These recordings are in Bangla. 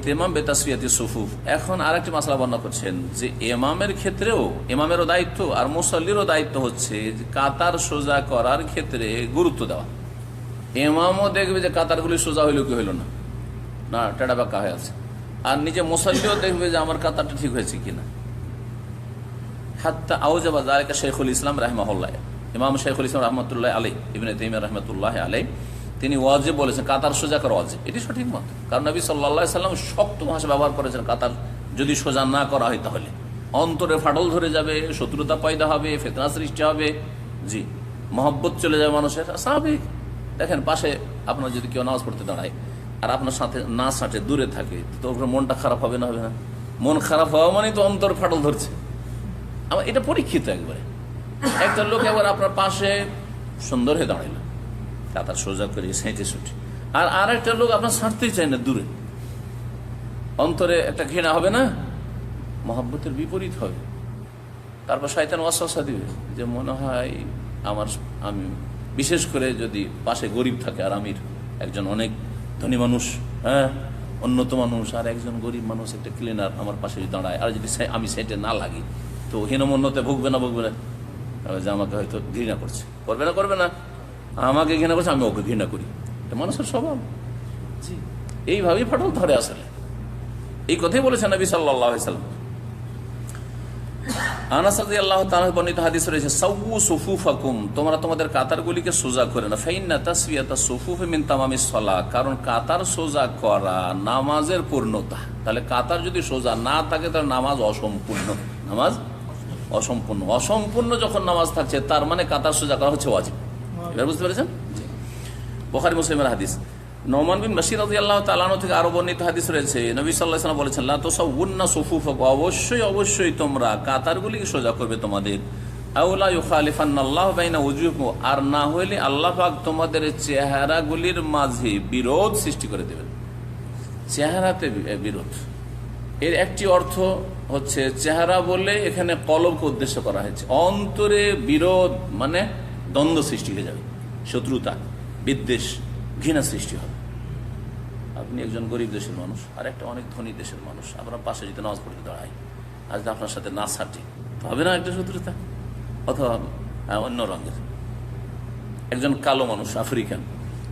ইহতিমাম বিতাসফিয়াতি সুফুফ। এখন আরেকটি মাসলা বর্ণনা করছেন যে ইমামের ক্ষেত্রেও, ইমামেরও দায়িত্ব আর মুসল্লিরও দায়িত্ব হচ্ছে যে কাতার সোজা করার ক্ষেত্রে গুরুত্ব দেওয়া। ইমামও দেখবে যে কাতারগুলি সোজা হইল কি হইল না, না টেড়া বাঁকা হয়ে আছে, আর নিজে মুসল্লিও দেখবে যে আমার কাতারটা ঠিক হয়েছে কিনা। হাত্তা আউজাবা যালিকা শাইখুল ইসলাম রাহিমাহুল্লাহ, ইমাম শাইখুল ইসলাম রাহমাতুল্লাহ আলাইহি, ইবনে তাইমিয়া রাহমাতুল্লাহ আলাইহি, তিনি ওয়াজিব বলেছেন, কাতার সোজা করা ওয়াজিব। এটি সঠিক মত, কারণ নবী সাল্লাল্লাহু আলাইহি সাল্লাম শক্ত ভাষা ব্যবহার করেছেন। কাতার যদি সোজা না করা হয় তাহলে অন্তরে ফাটল ধরে যাবে, শত্রুতা পয়দা হবে, ফিতনা সৃষ্টি হবে, জি মহব্বত চলে যাবে মানুষের, স্বাভাবিক। দেখেন পাশে আপনার যদি কেউ নামাজ পড়তে দাঁড়ায় আর আপনার সাথে না সাঁটে দূরে থাকে, তো ওর মনটা খারাপ হবে না, হবে না? মন খারাপ হওয়া মানে তো অন্তর ফাটল ধরছে। আমার এটা পরীক্ষিত একবারে। একটা লোক একবার আপনার পাশে সুন্দর হয়ে দাঁড়াইল, কাতার সোজা করে সেঁটে ছুটে, আর আরেকটা লোক আপনার ছাড়তেই চায় না, দূরে, অন্তরে একটা ঘৃণা হবে না, মহব্বতের বিপরীত হবে। তারপর শয়তান ওয়াসওয়াসা দিবে যে মনে হয় আমি বিশেষ করে যদি পাশে গরিব থাকে আর আমির একজন অনেক ধনী মানুষ, হ্যাঁ উন্নত মানুষ, আর একজন গরিব মানুষ একটা ক্লিনার আমার পাশে যদি দাঁড়ায়, আর যদি আমি সেটে না লাগি তো হীনমন্যতে ভুগবে না যে আমাকে হয়তো ঘৃণা করছে, করবে না আমাকে ঘৃণা করছে, আমি ওকে ঘৃণা করি, এটা মানুষের স্বভাব। জি এইভাবেই ফাটল ধরে আসলে। এই কথাই বলেছেন নবী সাল্লাল্লাহু আলাইহি ওয়াসাল্লাম। আনাস রাদিয়াল্লাহু তাআলা বর্ণিত হাদিস রয়েছে, সাওয়ু সুফুফাকুম, তোমরা তোমাদের কাতারগুলিকে সোজা করে না, ফাইন্না তাসফিয়াতাস সুফুফি মিন তামামিস সালাহ, কারণ কাতার সোজা করা নামাজের পূর্ণতা। তাহলে কাতার যদি সোজা না থাকে তাহলে নামাজ অসম্পূর্ণ, নামাজ অসম্পূর্ণ যখন নামাজ থাকছে তার মানে কাতার সোজা করা হচ্ছে ওয়াজিব। এবার বুঝতে পেরেছেন? বুখারী মুসলিমের হাদিস। নোমান বিন বাশির রাদিয়াল্লাহু তাআলা আনহু থেকে আরো বর্ণিত হাদিস রয়েছে, নবী সাল্লাল্লাহু আলাইহি ওয়াসাল্লাম বলেছেন, লা তুসাউন্না সুফুফাকুম, অবশ্যই তোমরা কাতারগুলিকে সোজা করবে তোমাদের। আওলা ইউখালিফান্নাল্লাহু বাইনা উজুহিকুম, আর না হইলে আল্লাহ পাক তোমাদের চেহারাগুলির মাঝে বিরোধ সৃষ্টি করে দেবেন। চেহারাতে বিরোধ, এর একটি অর্থ হচ্ছে চেহারা বলে এখানে কলবকে উদ্দেশ্য করা হয়েছে। অন্তরে বিরোধ মানে দ্বন্দ্ব সৃষ্টি হয়ে যাবে, শত্রুতা, বিদ্বেষ, ঘৃণা সৃষ্টি হবে। আপনি একজন গরিব দেশের মানুষ আর একটা অনেক ধনী দেশের মানুষ, আপনার পাশে যদি নামাজ পড়তে দাঁড়ায় আর যদি আপনার সাথে না ছাটে তো হবে না একটা শত্রুতা। অথবা অন্য রঙের একজন কালো মানুষ, আফ্রিকান,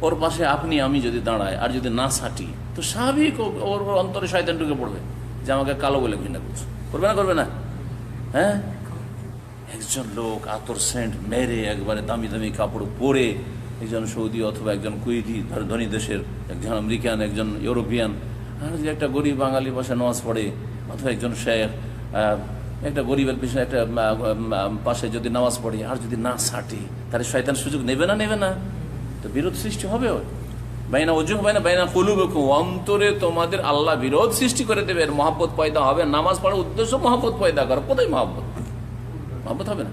ওর পাশে আমি যদি দাঁড়ায় আর যদি না ছাটি তো স্বাভাবিক ওর অন্তরে শয়তান ঢুকে পড়বে যে আমাকে কালো বলে ঘৃণা করছে, করবে না? হ্যাঁ, একজন লোক আতর সেন্ট মেরে একবারে দামি দামি কাপড় পরে, একজন সৌদি অথবা একজন কুয়েতি ধনী দেশের, একজন আমেরিকান, একজন ইউরোপিয়ান, আর যদি একটা গরিব বাঙালি পাশে নামাজ পড়ে, অথবা একজন শেখ একটা গরিবের পিছনে একটা পাশে যদি নামাজ পড়ে আর যদি না ছাটে, তাহলে শয়তান সুযোগ নেবে না? তো বিরোধ সৃষ্টি হবে। বাইনা উজুহ বাইনা কুলুবিকুম, অন্তরে তোমাদের আল্লাহ বিরোধ সৃষ্টি করে দেবে, মহব্বত পয়দা হবে। নামাজ পড়ার উদ্দেশ্য মহব্বত পয়দা করা, কোথায় মহব্বত হবে না।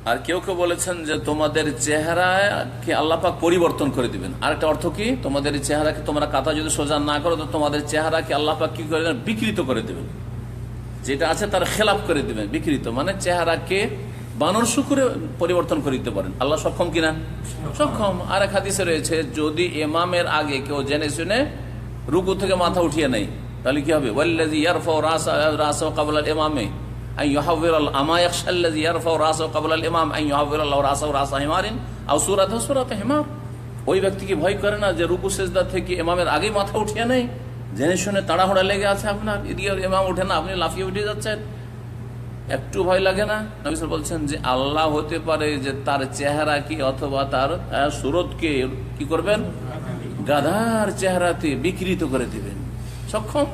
আর কেউ বলেছেন যে তোমাদের চেহারাকে আল্লাহ পাক পরিবর্তন করে দিবেন। আরেকটা অর্থ কি, তোমাদের চেহারাকে তোমরা কাতা যদি সোজা না করো তো তোমাদের চেহারাকে আল্লাহ পাক কি করে দেবেন, বিকৃত করে দেবেন, যেটা আছে তার খেলাফ করে দিবেন। বিকৃত মানে চেহারাকে বানর শুকুরে পরিবর্তন করে দিতে পারেন। আল্লাহ সক্ষম কিনা? সক্ষম। আর এক হাদিসে রয়েছে, যদি ইমামের আগে কেউ জেনে শুনে রুকু থেকে মাথা উঠিয়ে নেয় তাহলে কি হবে, ওয়াল্লাযী ইয়ারফাউ রাসাহু ক্বাবলা আল ইমামি আন ইউহাওবিরা আমা ইয়াখশাল্লাযী ইয়ারফাউ রাসাহু ক্বাবলা আল ইমাম আন ইউহাওবিরা আল্লাহু রাসাহু রাসা হিমারিন আও সূরাতাহু সূরাতা হিমার। ওই ব্যক্তি কি ভয় করে না যে রুকু সিজদা থেকে ইমামের আগেই মাথা উঠিয়ে নেয়? জেনে শুনে তাড়াহুড়া লেগে আছে আপনার, এদিকে ইমাম ওঠে না, আপনি লাফিয়ে উঠে যাচ্ছেন, একটু ভয় লাগে না? নবী সাল্লাল্লাহু আলাইহি ওয়াসাল্লাম বলছেন যে আল্লাহ হতে পারে যে তার চেহারা কি অথবা তার সুরতকে কি করবেন, গাধার চেহারাতে বিকৃত করে দিবেন, সক্ষম।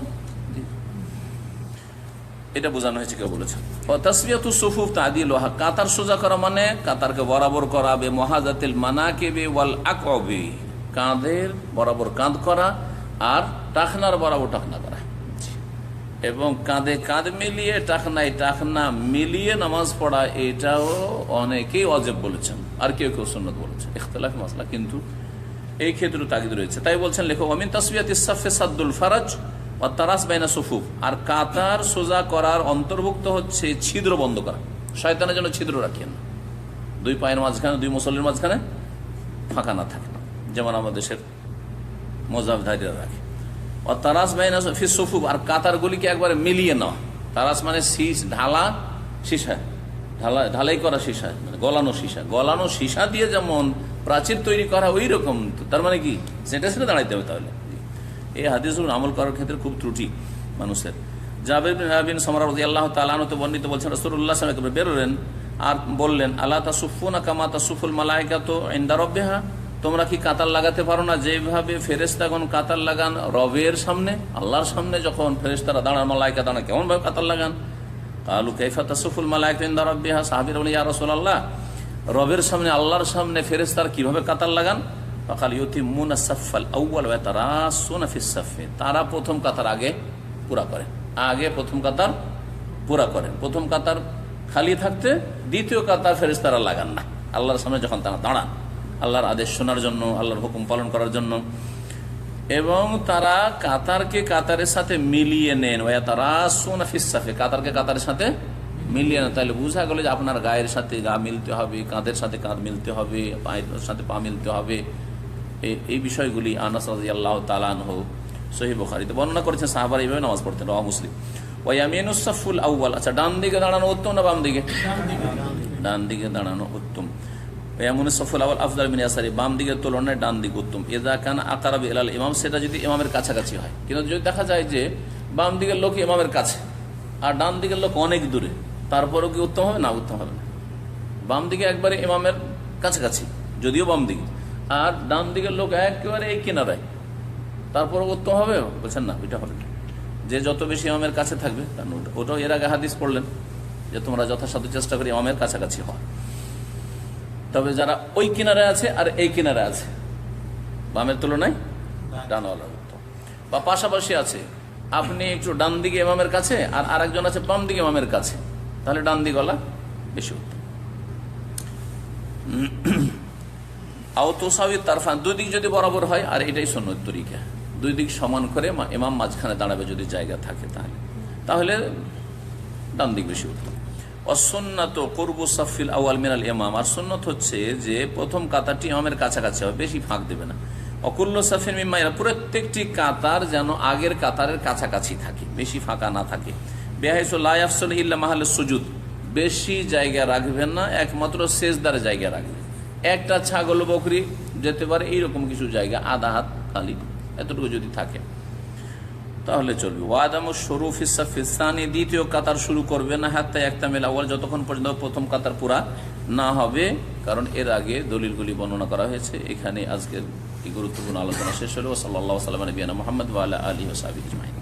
এটা বোঝানো হয়েছে, কেউ বলেছেন তাসবিয়াতুস সুফুফ তা'দিলুহা, কাতার সোজা করা মানে কাতারকে বরাবর করা, বে মুহাযাতিল মানাকিবি ওয়াল আকওয়াবি, কাঁধের বরাবর কাঁধ করা আর টাখনার বরাবর টাখনা করা, এবং কাঁধে কাঁধ মিলিয়ে টাখনায় টাখনা মিলিয়ে নামাজ পড়া, এটাও অনেকেই ওয়াজিব বলেছেন, আর কেউ সুন্নাত বলেছেন, ইখতিলাফ মাসলা, কিন্তু এই ক্ষেত্রে তাগিদ রয়েছে। তাই বলছেন লেখক, ওয়ামিন তাসবিয়াতিস সাফফি সাদ্দুল ফারাজ ওয়া তারাস বাইনা সুফুফ, আর কাতার সোজা করার অন্তর্ভুক্ত হচ্ছে ছিদ্র বন্ধ করা। শয়তানের জন্য ছিদ্র রাখেন, দুই পায়ের মাঝখানে, দুই মুসল্লির মাঝখানে ফাঁকা না থাকে, যেমন আমাদের দেশের মজাবধারীরা রাখে। ও তারাস বাইনা ফি সুফুফ, আর কাতারগুলিকে একবারে মিলিয়ে নাও। তারাস মানে ঢালা সীসা, ঢালাই করা সীসা, মানে গলানো সীসা দিয়ে যেমন প্রাচীর তৈরি করা ওই রকম। তার মানে কি সেটা দাঁড়াইতে হবে। তাহলে এই হাদিসগুলো আমল করার ক্ষেত্রে খুব ত্রুটি মানুষের। জাবের বিন সামরা রাদিয়াল্লাহু তাআলা আনহু বর্ণিত বলছেন, রাসূলুল্লাহ সাল্লাল্লাহু আলাইহি ওয়াসাল্লাম বেরোলেন আর বললেন, আলা তাসুফুনা কামা তাসুফুল মালায়েকাতু ইনদা রাব্বিহা, তোমরা কি কাতার লাগাতে পারো না যেভাবে ফেরেশতাগণ কাতার লাগান রবের সামনে, আল্লাহর সামনে। যখন ফেরেশতারা দাঁড়ান, মালায়েকা দাঁড়ান, কেমন ভাবে কাতার লাগান? কালু কাইফা তাসুফুল মালায়েকাতু ইনদা রাব্বিহা, সাহাবীরা বলেন, ইয়া রাসূলুল্লাহ, রবের সামনে, আল্লাহর সামনে ফেরেশতারা কিভাবে কাতার লাগান? ফাকাল ইউতিমুনা সাফাল আউয়াল ওয়া তারাসুনা ফিস সাফে, তারা প্রথম কাতার আগে পুরা করেন, প্রথম কাতার পুরা করেন। প্রথম কাতার খালি থাকতে দ্বিতীয় কাতার ফেরেশতারা লাগান না। আল্লাহর সামনে যখন তারা দাঁড়ান আল্লাহর আদেশ শোনার জন্য, আল্লাহর হুকুম পালন করার জন্য, এবং তারা কাতারকে কাতারের সাথে মিলিয়ে নেন। ওয়া তারাসুনা ফিস সাফে, কাতারকে কাতারের সাথে মিলিয়ে নেন। তাহলে বোঝা গেল যে আপনার গায়ের সাথে গা মিলতে হবে, কাঁধের সাথে কাঁধ মিলতে হবে, পায়ের সাথে পা মিলতে হবে। এই বিষয়গুলি আনাস রাদিয়াল্লাহু তাআলা আনহু সহিহ বুখারীতে বর্ণনা করেছেন, সাহাবারা এইভাবে নামাজ পড়তেন। রাওয়াহ মুসলিম। ওয়া ইয়ামিনুস সাফুল আউয়াল, আচ্ছা ডান দিকে দাঁড়ানো উত্তম না বাম দিকে? ডান দিকে দাঁড়ানো উত্তম। ইয়ামিনুস সাফুল আউয়াল আফদাল মিন ইয়াসারি, বাম দিকের তুলনায় ডান দিক উত্তম। ইযা কানা আকরাবু ইলাল ইমাম, সেটা যদি ইমামের কাছাকাছি হয়। কিন্তু যদি দেখা যায় যে বাম দিকের লোক ইমামের কাছে আর ডান দিকের লোক অনেক দূরে, তারপরেও কি উত্তম হবে? না, উত্তম হবে না। বাম দিকে একবারে ইমামের কাছাকাছি, যদিও বাম দিকে, আর ডান দিকের লোক একেবারে এই কিনারায়, তারপর উত্তম হবে? বলছেন না, ওইটা হবে না। যে যত বেশি ইমামের কাছে থাকবে, কারণ ওটাও এর আগে হাদিস পড়লেন যে তোমরা যথাসাধ্য চেষ্টা করে ইমামের কাছাকাছি হওয়া। তবে যারা ওই কিনারে আছে আর এই কিনারে আছে, বামের তুলনায় ডানওয়ালা উত্তম। বা পাশাপাশি আছে, আপনি একটু ডান দিকে ইমামের কাছে আর আরেকজন আছে বাম দিকে ইমামের কাছে, তাহলে ডান দিকওয়ালা বেশি উত্তম। আওতোসাউই তারফান, দুই দিক যদি বরাবর হয়, আর এটাই সুন্নত তরিকা, দুই দিক সমান করে ইমাম মাঝখানে দাঁড়াবে যদি জায়গা থাকে, তাহলে ডান দিক বেশি উত্তম। অসুন্নাত কুরবু সাফিল আউয়াল মিনাল ইমাম, আর সুন্নত হচ্ছে যে প্রথম কাতারটি ইমামের কাছাকাছি হবে, বেশি ফাঁক দেবে না। অকুল্লু সাফিন মিম্মা, প্রত্যেকটি কাতার যেন আগের কাতারের কাছাকাছি থাকে, বেশি ফাঁকা না থাকে। বিহাইসু লা ইয়াফসুল ইল্লা মাহাল্লাস সুজুদ, বেশি জায়গা রাখবেন না, একমাত্র সেজদার জায়গা রাখবেন। একটা ছাগল বকরি যেতে পারে এইরকম কিছু জায়গা, আধা হাত খালি, এতটুকু যদি থাকে তাহলে চলবে। ওয়াদামু শুরুফিস সাফিস সানি, দ্বিতীয় কাতার শুরু করবে না হাত্তা ইয়াকতামিল আউয়াল, যতক্ষণ পর্যন্ত প্রথম কাতার পুরা না হবে। কারণ এর আগে দলিলগুলি বর্ণনা করা হয়েছে। এখানে আজকের এই গুরুত্বপূর্ণ আলোচনা শেষ হলো। সাল্লাল্লাহু আলাইহি ওয়া সাল্লাম নবিয়ানা মুহাম্মদ ওয়া আলা আলিহি ওয়া সাহবিহি আজমাইন।